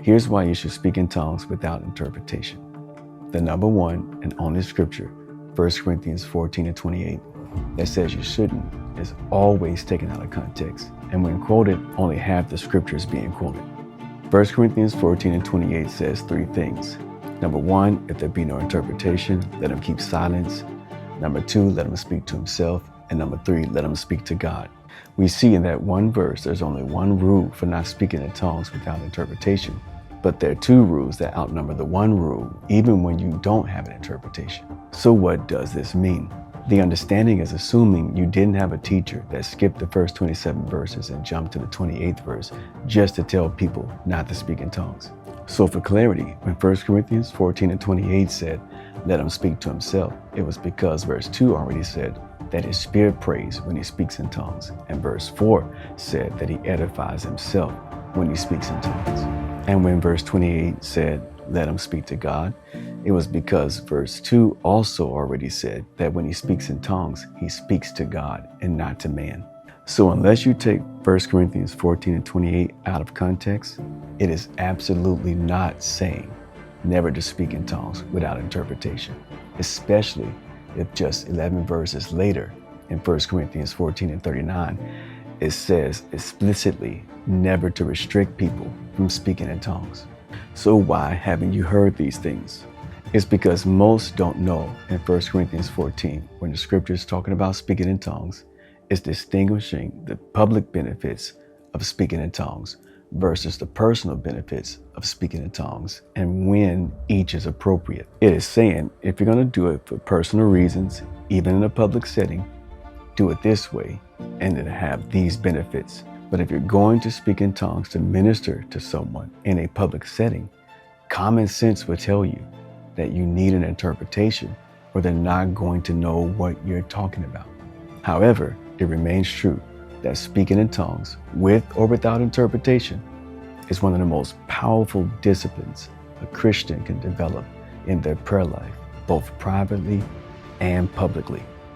Here's why you should speak in tongues without interpretation. The number one and only scripture, 1 Corinthians 14:28, that says you shouldn't, is always taken out of context, and when quoted, only half the scripture is being quoted. 1 Corinthians 14:28 says three things. Number one, if there be no interpretation, let him keep silence. Number two, let him speak to himself. And number three, let him speak to God. We see in that one verse, there's only one rule for not speaking in tongues without interpretation. But there are two rules that outnumber the one rule, even when you don't have an interpretation. So what does this mean? The understanding is assuming you didn't have a teacher that skipped the first 27 verses and jumped to the 28th verse just to tell people not to speak in tongues. So for clarity, when 1 Corinthians 14:28 said, let him speak to himself, it was because verse 2 already said that his spirit prays when he speaks in tongues, and verse 4 said that he edifies himself when he speaks in tongues. And when verse 28 said, let him speak to God, it was because verse 2 also already said that when he speaks in tongues, he speaks to God and not to man. So unless you take 1 Corinthians 14:28 out of context, it is absolutely not saying never to speak in tongues without interpretation, especially if just 11 verses later in 1 Corinthians 14:39, it says explicitly never to restrict people from speaking in tongues. So why haven't you heard these things? It's because most don't know in 1 Corinthians 14, when the scripture is talking about speaking in tongues, it's distinguishing the public benefits of speaking in tongues versus the personal benefits of speaking in tongues and when each is appropriate. It is saying if you're going to do it for personal reasons, even in a public setting, do it this way and it'll have these benefits. But if you're going to speak in tongues to minister to someone in a public setting, common sense will tell you that you need an interpretation or they're not going to know what you're talking about. However, it remains true that speaking in tongues with or without interpretation is one of the most powerful disciplines a Christian can develop in their prayer life, both privately and publicly.